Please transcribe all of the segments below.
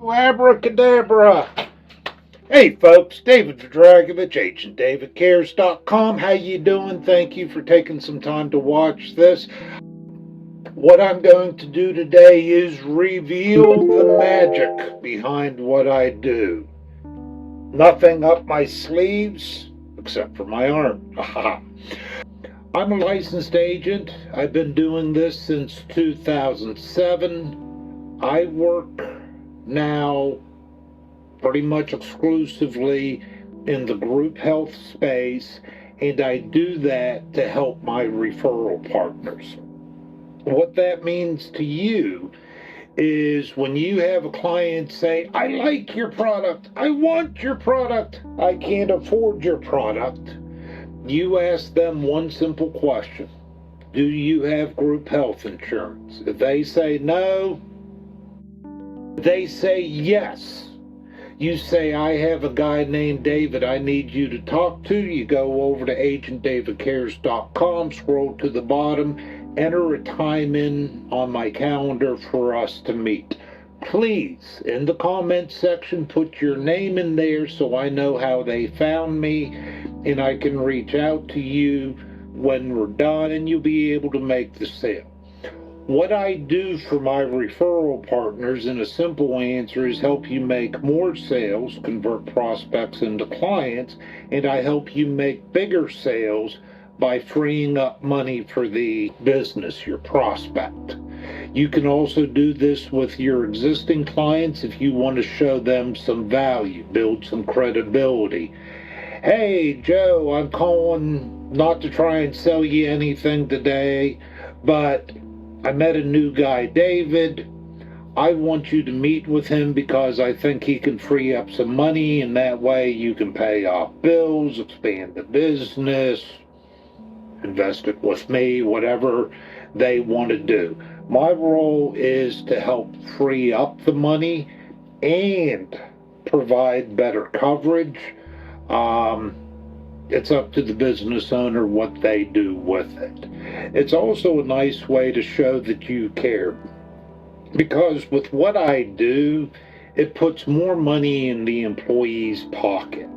Abracadabra. Hey folks, David Dragovich, agentdavidcares.com. How you doing? Thank you for taking some time to watch this. What I'm going to do today is reveal the magic behind what I do. Nothing up my sleeves except for my arm. I'm a licensed agent. I've been doing this since 2007. I work now pretty much exclusively in the group health space, and I do that to help my referral partners. What that means to you is when you have a client say, I like your product, I want your product, I can't afford your product, you ask them one simple question: do you have group health insurance? If they say no, they say yes. You say, I have a guy named David I need you to talk to. You go over to agentdavidcares.com, scroll to the bottom, enter a time in on my calendar for us to meet. Please, in the comments section, put your name in there so I know how they found me and I can reach out to you when we're done and you'll be able to make the sale. What I do for my referral partners in a simple answer is help you make more sales, convert prospects into clients, and I help you make bigger sales by freeing up money for the business, your prospect. You can also do this with your existing clients if you want to show them some value, build some credibility. Hey, Joe, I'm calling not to try and sell you anything today, but I met a new guy, David. I want you to meet with him because I think he can free up some money, and that way you can pay off bills, expand the business, invest it with me, whatever they want to do. My role is to help free up the money and provide better coverage. It's up to the business owner what they do with it. It's also a nice way to show that you care, because with what I do, it puts more money in the employee's pocket,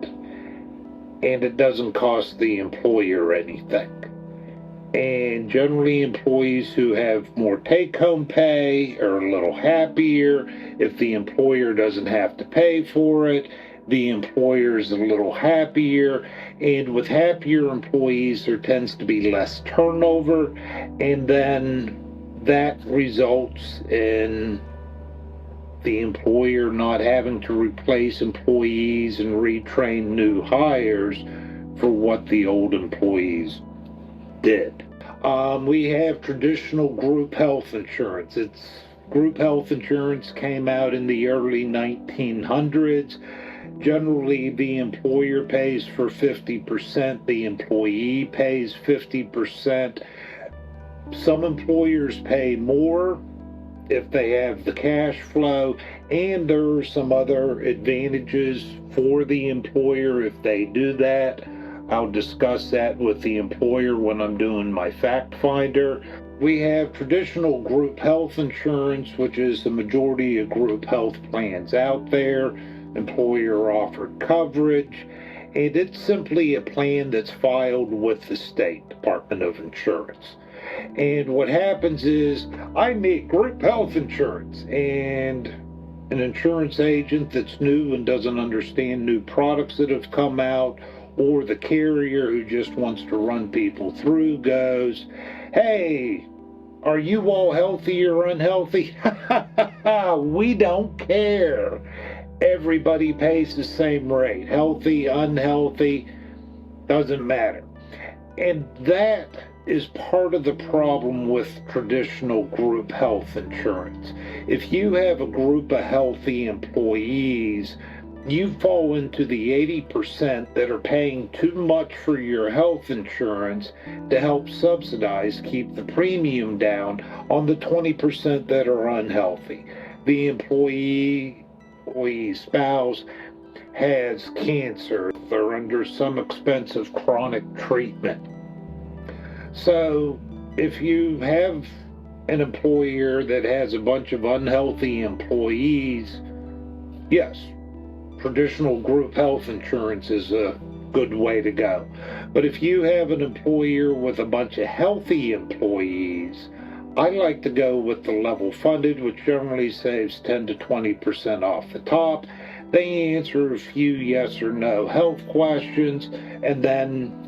and it doesn't cost the employer anything. And generally, employees who have more take-home pay are a little happier. If the employer doesn't have to pay for it, the employer is a little happier. And with happier employees, there tends to be less turnover, and then that results in the employer not having to replace employees and retrain new hires for what the old employees did. We have traditional group health insurance. Group health insurance came out in the early 1900s. Generally, the employer pays for 50%, the employee pays 50%. Some employers pay more if they have the cash flow, and there are some other advantages for the employer if they do that. I'll discuss that with the employer when I'm doing my fact finder. We have traditional group health insurance, which is the majority of group health plans out there. Employer offered coverage, and it's simply a plan that's filed with the State Department of Insurance. And what happens is I meet group health insurance, and an insurance agent that's new and doesn't understand new products that have come out, or the carrier who just wants to run people through goes, hey, are you all healthy or unhealthy? We don't care. Everybody pays the same rate. Healthy, unhealthy, doesn't matter. And that is part of the problem with traditional group health insurance. If you have a group of healthy employees, you fall into the 80% that are paying too much for your health insurance to help subsidize, keep the premium down on the 20% that are unhealthy. The employee spouse has cancer, they're under some expensive chronic treatment. So if you have an employer that has a bunch of unhealthy employees, yes, traditional group health insurance is a good way to go. But if you have an employer with a bunch of healthy employees, I like to go with the level funded, which generally saves 10 to 20% off the top. They answer a few yes or no health questions, and then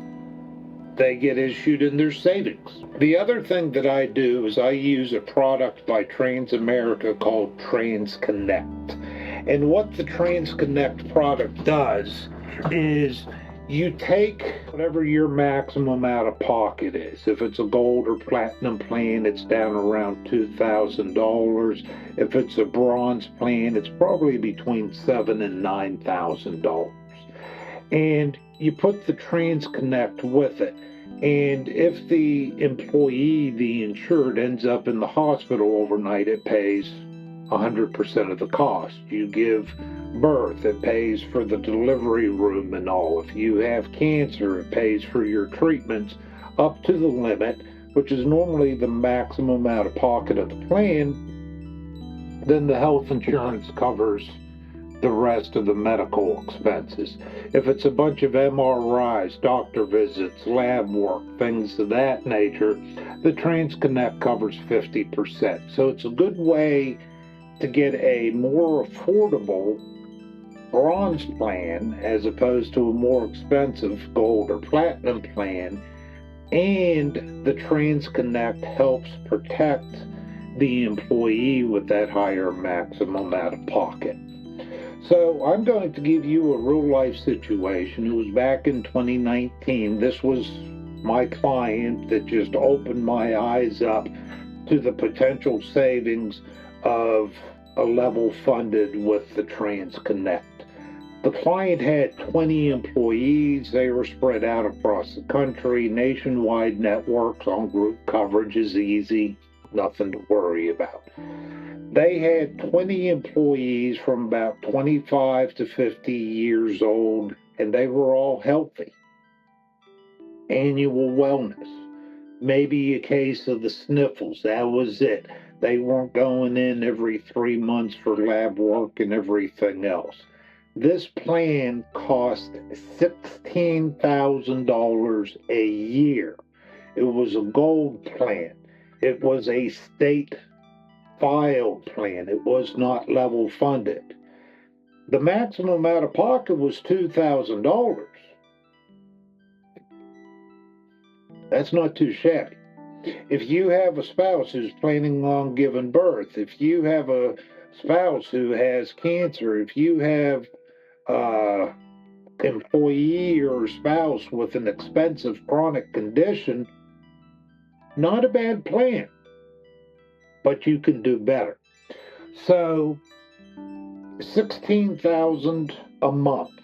they get issued in their savings. The other thing that I do is I use a product by Transamerica called TransConnect. And what the TransConnect product does is you take whatever your maximum out of pocket is. If it's a gold or platinum plan, it's down around $2,000. If it's a bronze plan, it's probably between $7,000 and $9,000. And you put the TransConnect with it. And if the employee, the insured, ends up in the hospital overnight, it pays 100% of the cost. You give birth, it pays for the delivery room and all. If you have cancer, it pays for your treatments up to the limit, which is normally the maximum out of pocket of the plan. Then the health insurance covers the rest of the medical expenses. If it's a bunch of MRIs, doctor visits, lab work, things of that nature, the TransConnect covers 50%. So it's a good way to get a more affordable bronze plan as opposed to a more expensive gold or platinum plan. And the TransConnect helps protect the employee with that higher maximum out of pocket. So I'm going to give you a real life situation. It was back in 2019. This was my client that just opened my eyes up to the potential savings of a level funded with the TransConnect. The client had 20 employees. They were spread out across the country. Nationwide networks on group coverage is easy, nothing to worry about. They had 20 employees from about 25 to 50 years old, and they were all healthy. Annual wellness, maybe a case of the sniffles, that was it. They weren't going in every 3 months for lab work and everything else. This plan cost $16,000 a year. It was a gold plan. It was a state filed plan. It was not level funded. The maximum out of pocket was $2,000. That's not too shabby. If you have a spouse who's planning on giving birth, if you have a spouse who has cancer, if you have an employee or spouse with an expensive chronic condition, not a bad plan, but you can do better. So $16,000 a month,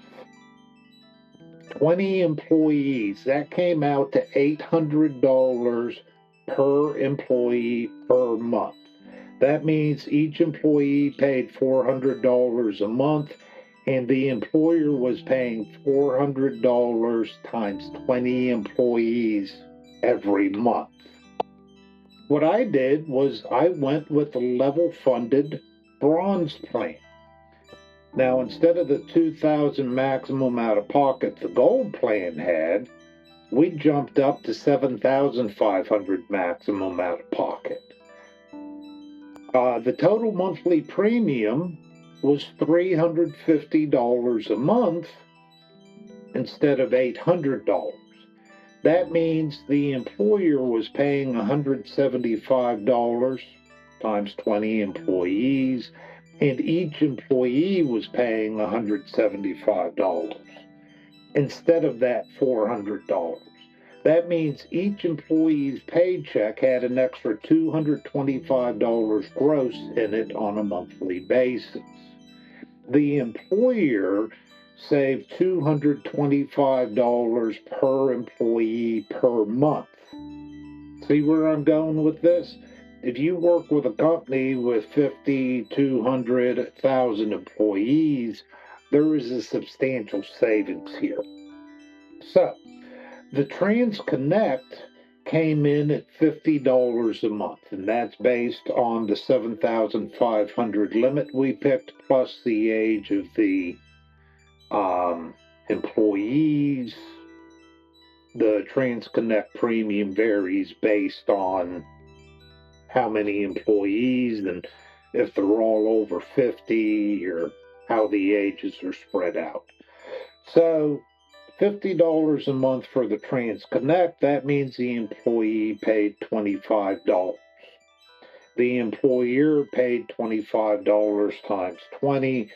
20 employees, that came out to $800 per employee per month. That means each employee paid $400 a month, and the employer was paying $400 times 20 employees every month. What I did was I went with the level funded bronze plan. Now, instead of the $2,000 maximum out of pocket the gold plan had, we jumped up to $7,500 maximum out of pocket. The total monthly premium was $350 a month instead of $800. That means the employer was paying $175 times 20 employees, and each employee was paying $175 instead of that $400. That means each employee's paycheck had an extra $225 gross in it on a monthly basis. The employer saved $225 per employee per month. See where I'm going with this? If you work with a company with 50, 200, 1,000 employees, there is a substantial savings here. So, the TransConnect came in at $50 a month, and that's based on the 7,500 limit we picked, plus the age of the employees. The TransConnect premium varies based on how many employees and if they're all over 50 or how the ages are spread out. So $50 a month for the TransConnect, that means the employee paid $25. The employer paid $25 times 20,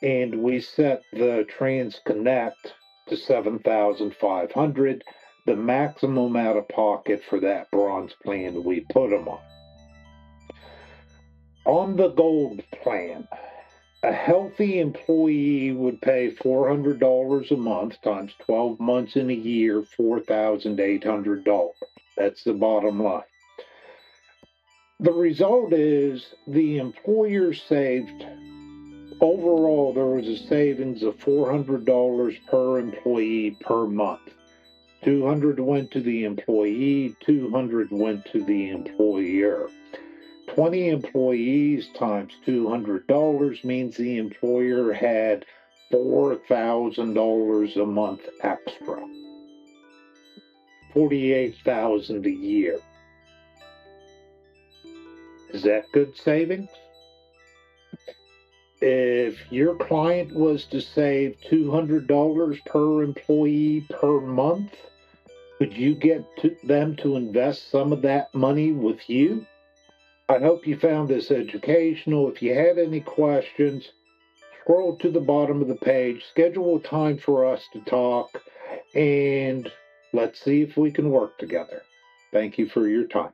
and we set the TransConnect to 7,500, the maximum out of pocket for that bronze plan we put them on. On the gold plan, a healthy employee would pay $400 a month times 12 months in a year, $4,800. That's the bottom line. The result is the employer saved, overall, there was a savings of $400 per employee per month. $200 went to the employee, $200 went to the employer. 20 employees times $200 means the employer had $4,000 a month extra. $48,000 a year. Is that good savings? If your client was to save $200 per employee per month, could you get them to invest some of that money with you? I hope you found this educational. If you had any questions, scroll to the bottom of the page, schedule a time for us to talk, and let's see if we can work together. Thank you for your time.